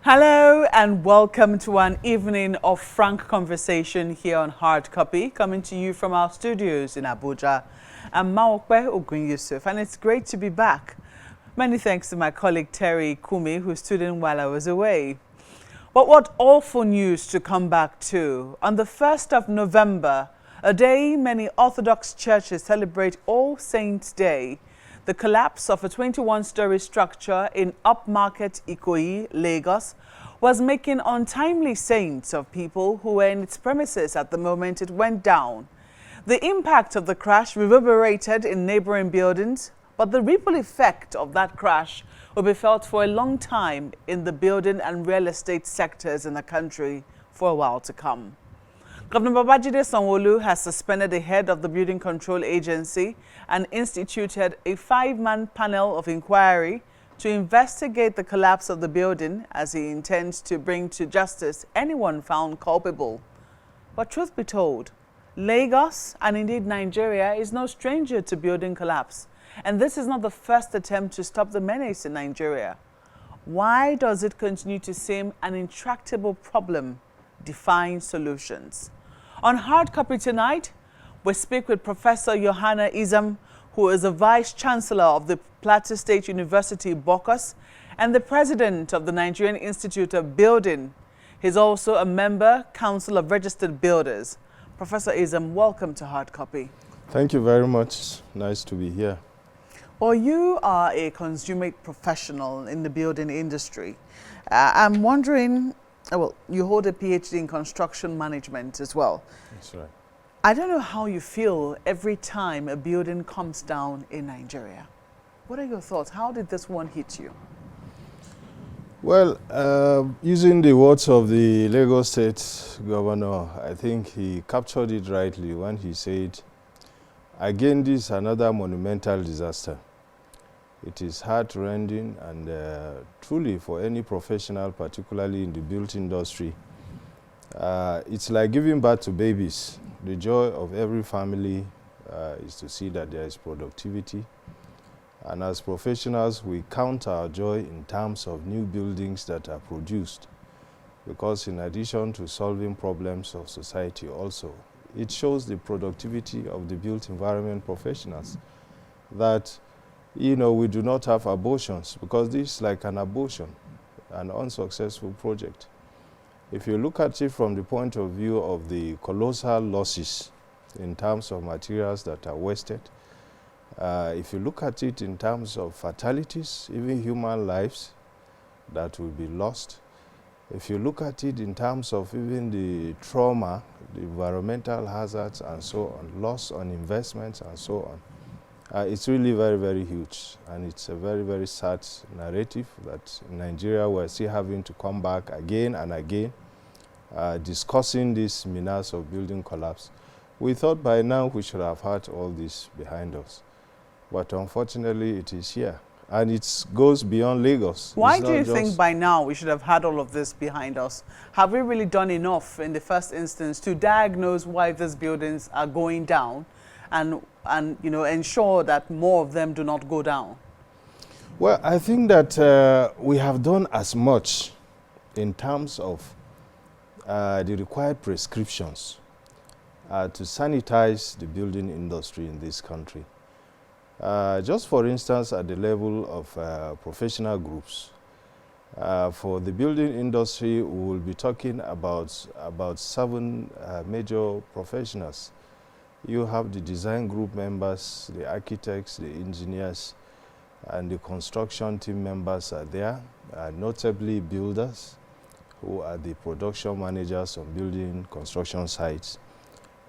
Hello and welcome to an evening of frank conversation here on Hard Copy, coming to you from our studios in Abuja. I'm Maokwe Ogun Yusuf, and it's great to be back. Many thanks to my colleague Terry Kumi, who stood in while I was away. But what awful news to come back to. On the 1st of November, a day many Orthodox churches celebrate All Saints' Day, the collapse of a 21-story structure in upmarket Ikoyi, Lagos, was making untimely saints of people who were in its premises at the moment it went down. The impact of the crash reverberated in neighboring buildings, but the ripple effect of that crash will be felt for a long time in the building and real estate sectors in the country for a while to come. Governor Babajide Sanwo-Olu has suspended the head of the Building Control Agency and instituted a 5-man panel of inquiry to investigate the collapse of the building, as he intends to bring to justice anyone found culpable. But truth be told, Lagos, and indeed Nigeria, is no stranger to building collapse. And this is not the first attempt to stop the menace in Nigeria. Why does it continue to seem an intractable problem, defying solutions? On Hard Copy tonight, we speak with Professor Yohanna Izam, who is a Vice-Chancellor of the Plateau State University, Bokos, and the President of the Nigerian Institute of Building. He's also a member, Council of Registered Builders. Professor Izam, welcome to Hard Copy. Thank you very much. Nice to be here. Well, you are a consummate professional in the building industry. I'm wondering, well, you hold a PhD in construction management as well. That's right. I don't know how you feel every time a building comes down in Nigeria. What are your thoughts? How did this one hit you? Well, using the words of the Lagos State Governor, I think he captured it rightly when he said, again, this is another monumental disaster. It is heart-rending and truly for any professional, particularly in the built industry, it's like giving birth to babies. The joy of every family is to see that there is productivity. And as professionals, we count our joy in terms of new buildings that are produced. Because in addition to solving problems of society also, it shows the productivity of the built environment professionals that, you know, we do not have abortions, because this is like an abortion, an unsuccessful project. If you look at it from the point of view of the colossal losses in terms of materials that are wasted, if you look at it in terms of fatalities, even human lives that will be lost, if you look at it in terms of even the trauma, the environmental hazards and so on, loss on investments and so on, it's really very, very huge. And it's a very, very sad narrative that in Nigeria we're still having to come back again and again, discussing this menace of building collapse. We thought by now we should have had all this behind us. But unfortunately it is here. And it goes beyond Lagos. Why do you think by now we should have had all of this behind us? Have we really done enough in the first instance to diagnose why these buildings are going down and you know, ensure that more of them do not go down? Well, I think that we have done as much in terms of the required prescriptions to sanitize the building industry in this country. Just for instance, at the level of professional groups, for the building industry, we will be talking about 7 major professionals. You have the design group members, the architects, the engineers, and the construction team members are there, notably builders, who are the production managers on building construction sites.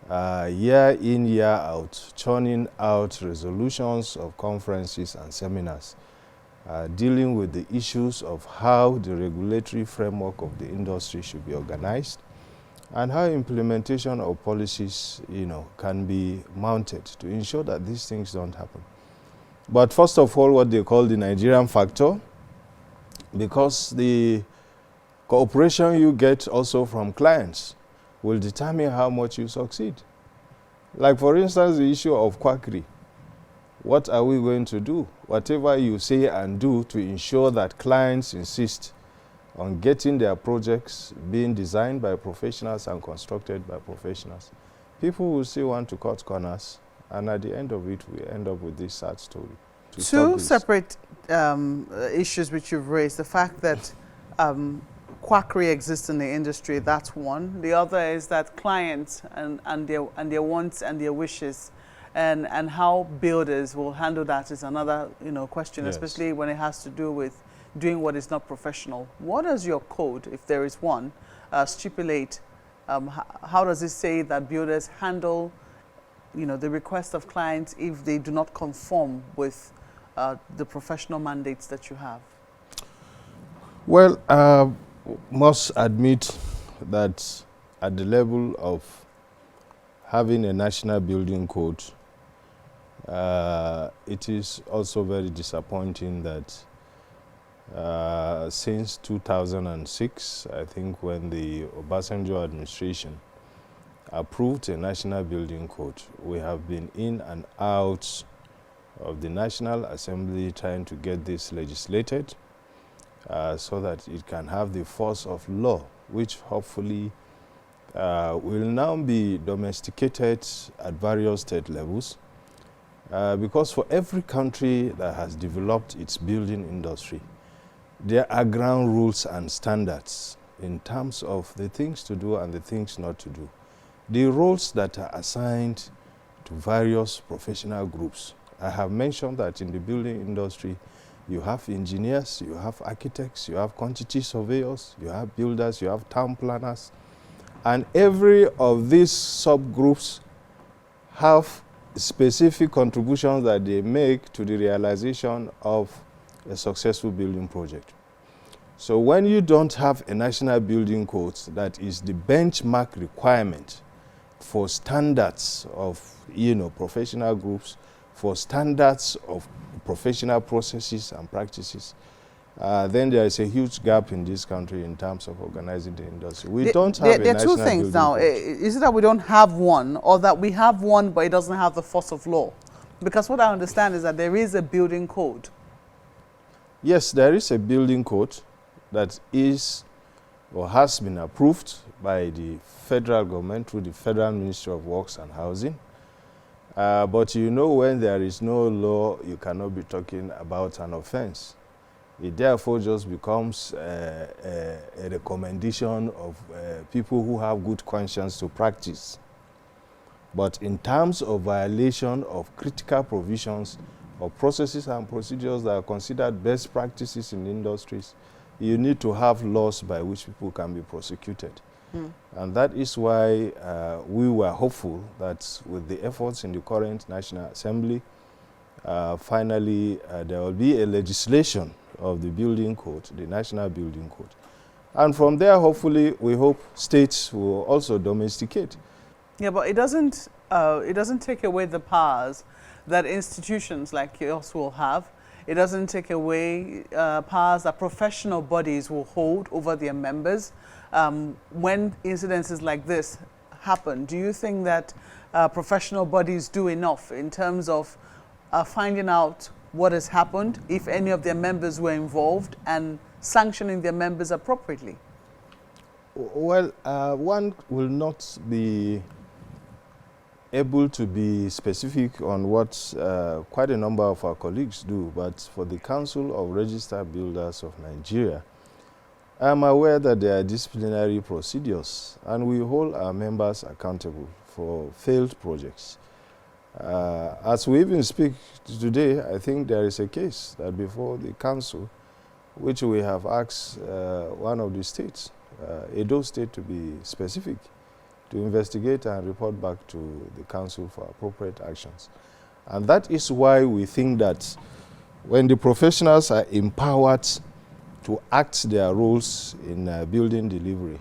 Year in, year out, churning out resolutions of conferences and seminars, dealing with the issues of how the regulatory framework of the industry should be organized and how implementation of policies, you know, can be mounted to ensure that these things don't happen. But first of all, what they call the Nigerian factor, because the cooperation you get also from clients will determine how much you succeed. Like for instance, the issue of quackery. What are we going to do? Whatever you say and do to ensure that clients insist on getting their projects being designed by professionals and constructed by professionals, people will still want to cut corners, and at the end of it, we end up with this sad story. Two separate issues which you've raised. The fact that quackery exists in the industry, that's one. The other is that clients and their wants and their wishes and how builders will handle that is another question, yes, especially when it has to do with doing what is not professional. What does your code, if there is one, stipulate? How does it say that builders handle the request of clients if they do not conform with the professional mandates that you have? Well, must admit that at the level of having a national building code, it is also very disappointing that since 2006, I think, when the Obasanjo administration approved a national building code, we have been in and out of the National Assembly trying to get this legislated so that it can have the force of law, which hopefully will now be domesticated at various state levels. Because for every country that has developed its building industry, there are ground rules and standards in terms of the things to do and the things not to do. The roles that are assigned to various professional groups. I have mentioned that in the building industry, you have engineers, you have architects, you have quantity surveyors, you have builders, you have town planners, and every of these subgroups have specific contributions that they make to the realization of a successful building project. So when you don't have a national building code that is the benchmark requirement for standards of professional groups, for standards of professional processes and practices, then there is a huge gap in this country in terms of organizing the industry. We don't have a national building code. There are two things now. Is it that we don't have one, or that we have one but it doesn't have the force of law? Because what I understand is that there is a building code. Yes, there is a building code that is or has been approved by the federal government through the Federal Ministry of Works and Housing. But when there is no law, you cannot be talking about an offense. It therefore just becomes a recommendation of people who have good conscience to practice. But in terms of violation of critical provisions of processes and procedures that are considered best practices in industries, you need to have laws by which people can be prosecuted. And that is why we were hopeful that with the efforts in the current National Assembly, finally there will be a legislation of the building code, the national building code. And from there, hopefully, we hope states will also domesticate. Yeah, but it doesn't take away the powers that institutions like yours will have. It doesn't take away powers that professional bodies will hold over their members. When incidences like this happen, do you think that professional bodies do enough in terms of finding out what has happened, if any of their members were involved, and sanctioning their members appropriately? Well, one will not be able to be specific on what quite a number of our colleagues do, but for the Council of Registered Builders of Nigeria, I am aware that there are disciplinary procedures, and we hold our members accountable for failed projects. As we even speak today, I think there is a case that before the council, which we have asked one of the states, Edo State to be specific, to investigate and report back to the council for appropriate actions. And that is why we think that when the professionals are empowered to act their roles in building delivery,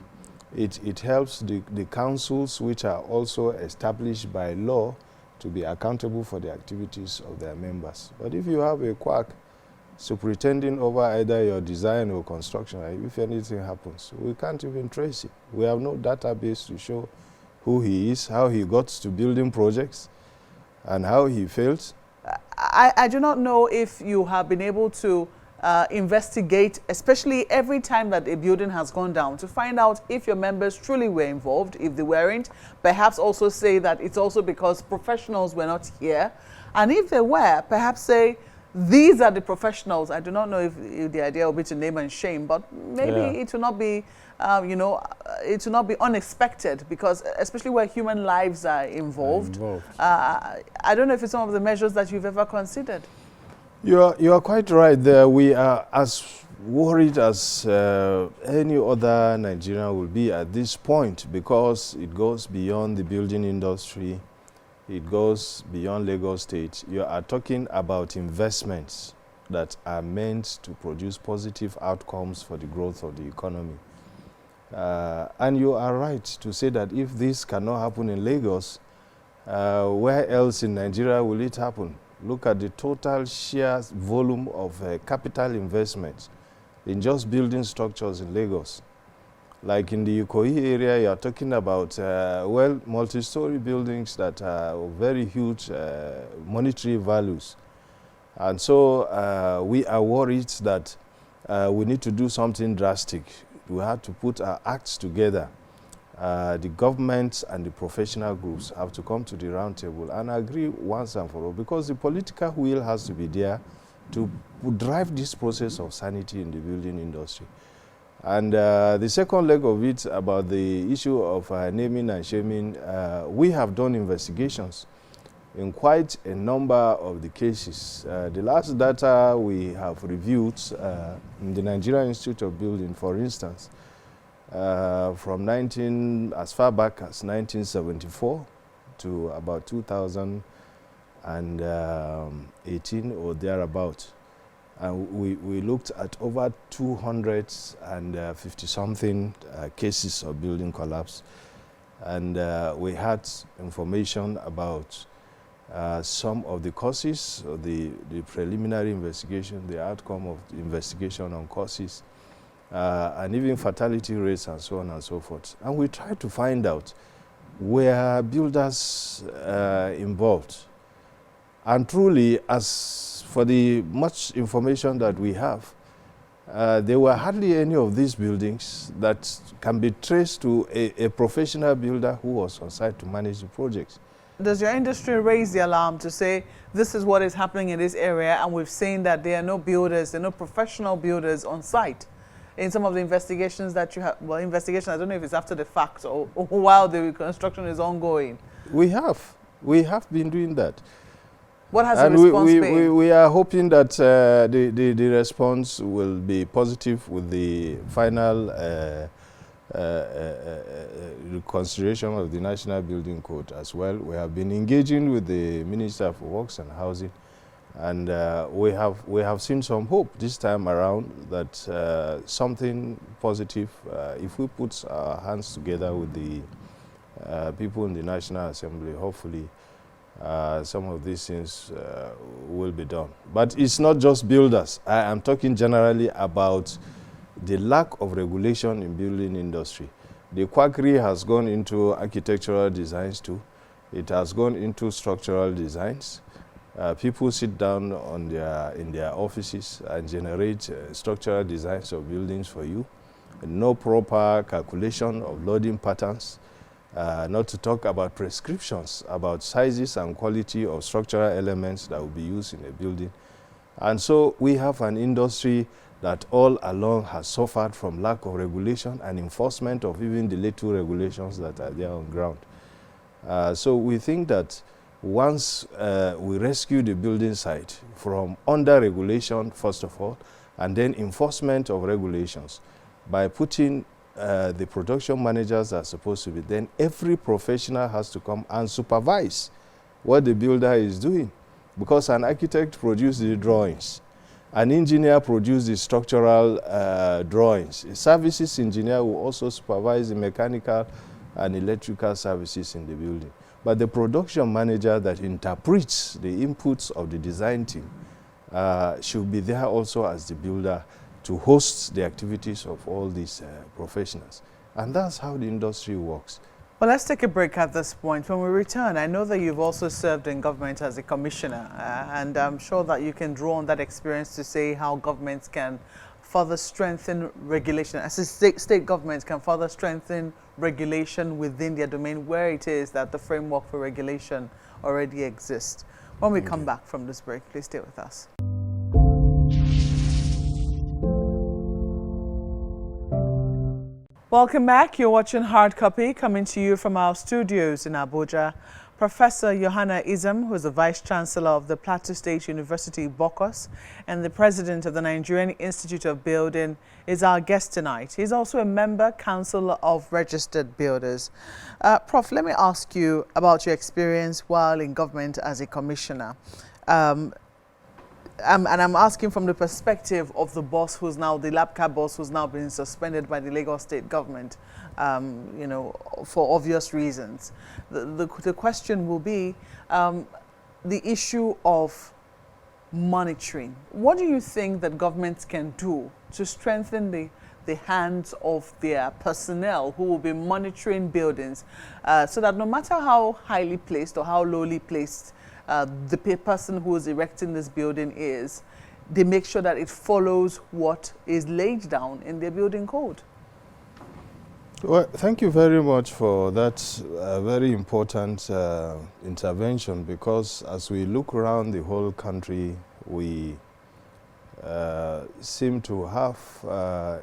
it helps the councils, which are also established by law, to be accountable for the activities of their members. But if you have a quack superintending over either your design or construction, if anything happens, we can't even trace it. We have no database to show who he is, how he got to building projects, and how he failed. I do not know if you have been able to investigate, especially every time that a building has gone down, to find out if your members truly were involved. If they weren't, perhaps also say that it's also because professionals were not here. And if they were, perhaps say, these are the professionals. I do not know if the idea will be to name and shame, but maybe it will not be, it will not be unexpected, because especially where human lives are involved. I don't know if it's some of the measures that you've ever considered. You are quite right there. We are as worried as any other Nigerian will be at this point, because it goes beyond the building industry. It goes beyond Lagos State. You are talking about investments that are meant to produce positive outcomes for the growth of the economy. And you are right to say that if this cannot happen in Lagos, where else in Nigeria will it happen? Look at the total sheer volume of capital investments in just building structures in Lagos. Like in the Ikoyi area, you are talking about, multi-story buildings that are of very huge monetary values. And so we are worried that we need to do something drastic. We have to put our acts together. The government and the professional groups have to come to the round table and agree once and for all, because the political will has to be there to drive this process of sanity in the building industry. And the second leg of it, about the issue of naming and shaming, we have done investigations in quite a number of the cases. The last data we have reviewed in the Nigerian Institute of Building, for instance, from as far back as 1974 to about 2018 or thereabout. We looked at over 250-something cases of building collapse. And we had information about some of the causes, or the preliminary investigation, the outcome of the investigation on causes, and even fatality rates and so on and so forth. And we tried to find out where builders involved. And truly, as for the much information that we have, there were hardly any of these buildings that can be traced to a professional builder who was on site to manage the projects. Does your industry raise the alarm to say, this is what is happening in this area, and we've seen that there are no builders, there are no professional builders on site? In some of the investigations that you have, well, investigation, I don't know if it's after the fact or while the reconstruction is ongoing. We have been doing that. What has the response been? We are hoping that the response will be positive with the final reconsideration of the National Building Code as well. We have been engaging with the Minister for Works and Housing, and we have seen some hope this time around that something positive, if we put our hands together with the people in the National Assembly, hopefully some of these things will be done. But it's not just builders. I am talking generally about the lack of regulation in building industry. The quackery has gone into architectural designs too. It has gone into structural designs. People sit down in their offices and generate structural designs of buildings for you. No proper calculation of loading patterns. Not to talk about prescriptions about sizes and quality of structural elements that will be used in a building. And so we have an industry that all along has suffered from lack of regulation and enforcement of even the little regulations that are there on ground. So we think that once we rescue the building site from under-regulation, first of all, and then enforcement of regulations, by putting the production managers are supposed to be, then every professional has to come and supervise what the builder is doing. Because an architect produces the drawings, an engineer produces the structural drawings. A services engineer will also supervise the mechanical and electrical services in the building. But the production manager that interprets the inputs of the design team should be there also as the builder to host the activities of all these professionals. And that's how the industry works. Well, let's take a break at this point. When we return, I know that you've also served in government as a commissioner, and I'm sure that you can draw on that experience to say how governments can further strengthen regulation, as state governments can further strengthen regulation within their domain where it is that the framework for regulation already exists. When we come back from this break, please stay with us. Welcome back. You're watching Hard Copy, coming to you from our studios in Abuja. Professor Yohanna Izam, who is the Vice Chancellor of the Plateau State University, Bokos, and the President of the Nigerian Institute of Building, is our guest tonight. He's also a member council of registered builders. Prof, let me ask you about your experience while in government as a commissioner. And I'm asking from the perspective of the boss who's now, the LAPCA boss who's now been suspended by the Lagos state government, you know, for obvious reasons. The question will be the issue of monitoring. What do you think that governments can do to strengthen the hands of their personnel who will be monitoring buildings so that no matter how highly placed or how lowly placed the person who is erecting this building is, they make sure that it follows what is laid down in their building code? Well, thank you very much for that very important intervention, because as we look around the whole country, we seem to have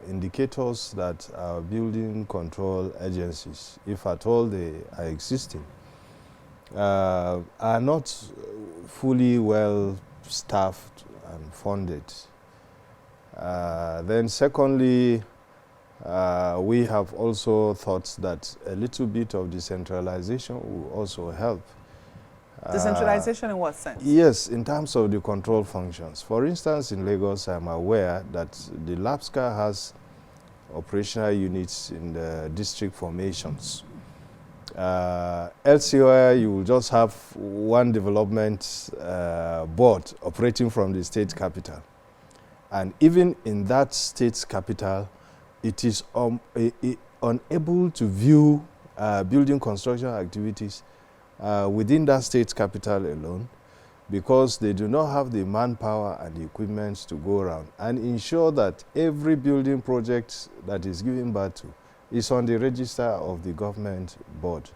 indicators that our building control agencies, if at all they are existing, are not fully well staffed and funded. Then secondly, we have also thought that a little bit of decentralization will also help. Decentralization in what sense? Yes, in terms of the control functions. For instance, in Lagos, I'm aware that the LAPSCA has operational units in the district formations. Elsewhere, you will just have one development board operating from the state capital. And even in that state capital, it is unable to view building construction activities within that state capital alone, because they do not have the manpower and the equipment to go around and ensure that every building project that is given birth to is on the register of the government board.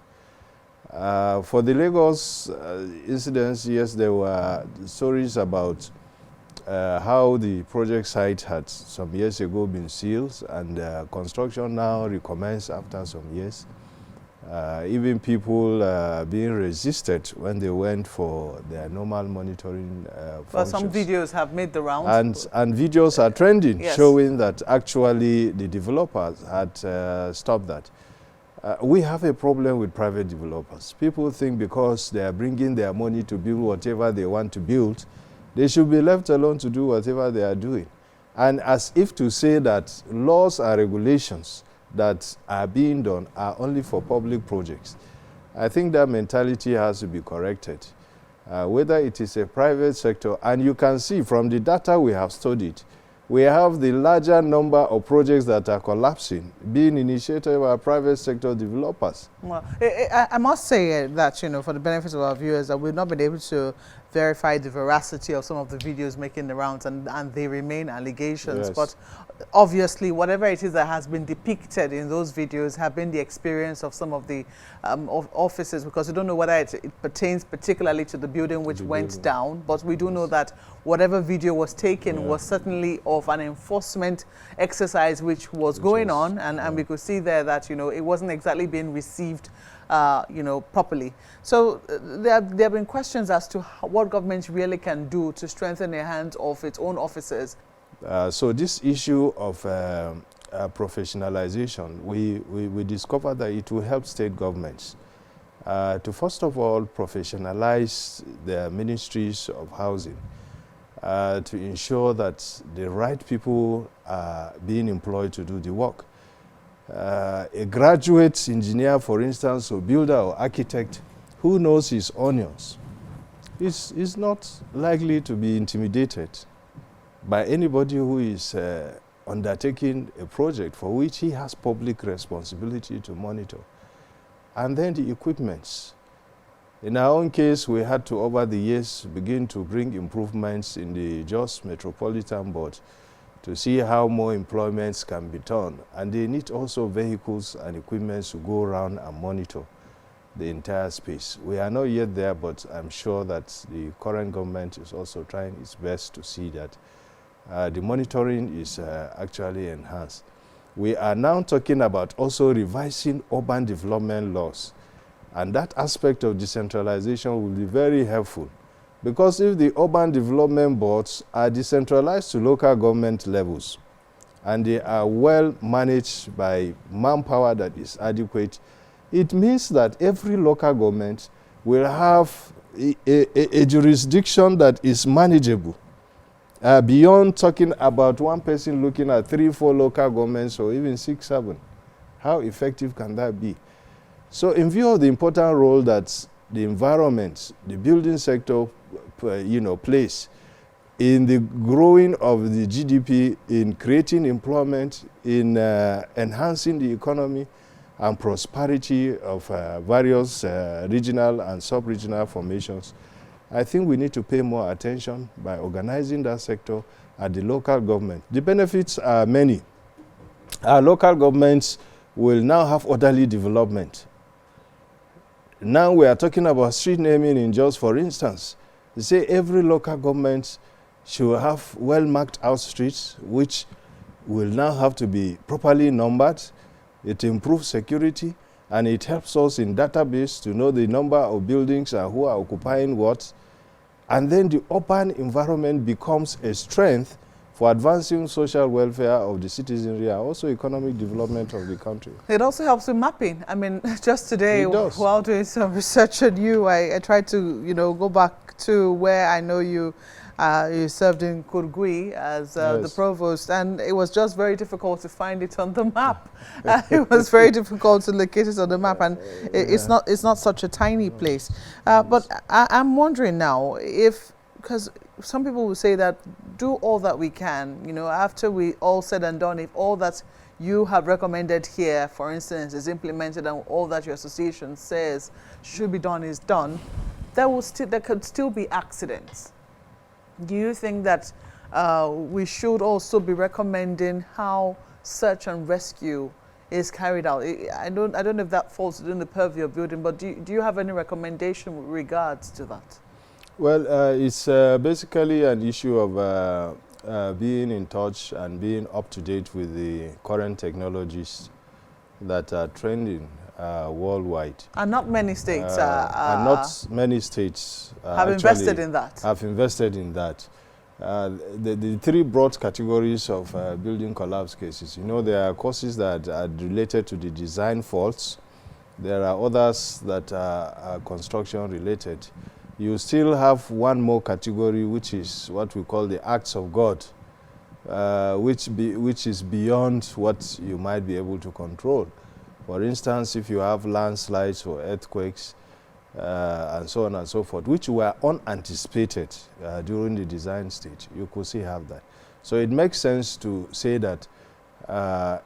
For the Lagos incidents, yes, there were stories about how the project site had some years ago been sealed, and construction now recommenced after some years. Even people being resisted when they went for their normal monitoring functions. Well, some videos have made the rounds. And videos are trending, yes, showing that actually the developers had stopped that. We have a problem with private developers. People think because they are bringing their money to build whatever they want to build, they should be left alone to do whatever they are doing. And as if to say that laws and regulations that are being done are only for public projects. I think that mentality has to be corrected. Whether it is a private sector, and you can see from the data we have studied, we have the larger number of projects that are collapsing being initiated by private sector developers. Well, I must say that, you know, for the benefit of our viewers, that we've not been able to verify the veracity of some of the videos making the rounds, and they remain allegations. Yes. But obviously, whatever it is that has been depicted in those videos have been the experience of some of the officers, because we don't know whether it pertains particularly to the building which went down, but we do know that whatever video was taken was certainly of an enforcement exercise which was going on, and we could see there that, you know, it wasn't exactly being received you know, properly. So there have been questions as to what government really can do to strengthen the hands of its own officers. So this issue of professionalization, we discovered that it will help state governments to first of all professionalize their ministries of housing, to ensure that the right people are being employed to do the work. A graduate engineer, for instance, or builder or architect who knows his onions is not likely to be intimidated by anybody who is undertaking a project for which he has public responsibility to monitor. and then the equipments. In our own case, we had to, over the years, begin to bring improvements in the Jos Metropolitan Board to see how more employments can be done. And they need also vehicles and equipment to go around and monitor the entire space. We are not yet there, but I'm sure that the current government is also trying its best to see that the monitoring is actually enhanced. We are now talking about also revising urban development laws. And that aspect of decentralization will be very helpful. Because if the urban development boards are decentralized to local government levels, and they are well managed by manpower that is adequate, it means that every local government will have a jurisdiction that is manageable. Beyond talking about one person looking at 3, 4 local governments or even 6, 7. How effective can that be? So in view of the important role that the environment, the building sector plays in the growing of the GDP, in creating employment, in enhancing the economy and prosperity of various regional and sub-regional formations, I think we need to pay more attention by organizing that sector at the local government. The benefits are many. Our local governments will now have orderly development. Now we are talking about street naming in Jos, for instance. They say every local government should have well-marked out streets, which will now have to be properly numbered. It improves security, and it helps us in database to know the number of buildings and who are occupying what. And then the urban environment becomes a strength for advancing social welfare of the citizenry and also economic development of the country. It also helps with mapping. I mean, just today, while doing some research on you, I tried to, go back to where I know you served in Kurgui as the provost, and it was just very difficult to find it on the map. It was very difficult to locate it on the map, and it's not such a tiny place. But I'm wondering now if, because some people will say that do all that we can, after we all said and done, if all that you have recommended here, for instance, is implemented and all that your association says should be done is done, there could still be accidents. Do you think that we should also be recommending how search and rescue is carried out? I don't know if that falls within the purview of building, but do you have any recommendation with regards to that? Well, it's basically an issue of being in touch and being up to date with the current technologies that are trending worldwide. And not many states have invested in that. Have invested in that. The 3 broad categories of building collapse cases. There are causes that are related to the design faults. There are others that are construction related. You still have one more category, which is what we call the acts of God, which is beyond what you might be able to control. For instance, if you have landslides or earthquakes, and so on and so forth, which were unanticipated during the design stage, you could still have that. So it makes sense to say that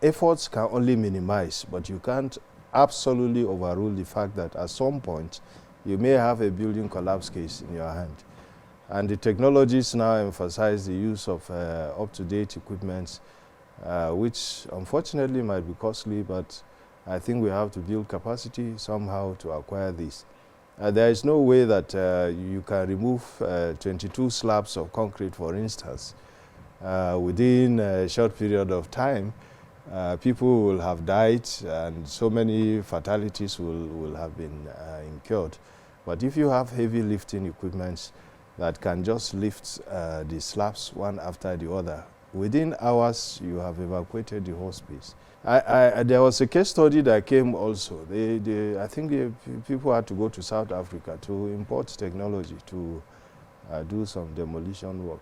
efforts can only minimize, but you can't absolutely overrule the fact that at some point, you may have a building collapse case in your hand. And the technologies now emphasize the use of up-to-date equipment, which unfortunately might be costly, but I think we have to build capacity somehow to acquire this. There is no way that you can remove 22 slabs of concrete, for instance, within a short period of time. People will have died and so many fatalities will have been incurred. But if you have heavy lifting equipment that can just lift the slabs one after the other, within hours you have evacuated the whole space. There was a case study that came also. I think people had to go to South Africa to import technology to do some demolition work.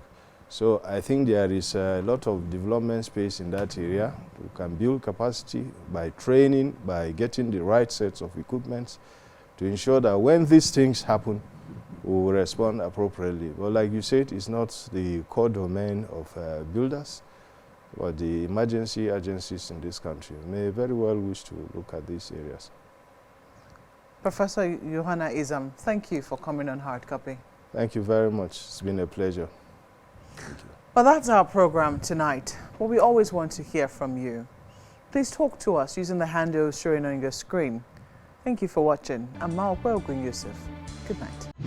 So I think there is a lot of development space in that area. We can build capacity by training, by getting the right sets of equipment to ensure that when these things happen, we will respond appropriately. But like you said, it's not the core domain of builders, but the emergency agencies in this country may very well wish to look at these areas. Professor Yohanna Izam, thank you for coming on Hard Copy. Thank you very much. It's been a pleasure. Thank you. Well, that's our program tonight. But we always want to hear from you. Please talk to us using the handles showing on your screen. Thank you for watching. I'm Maokwe Ogun Yusuf. Good night.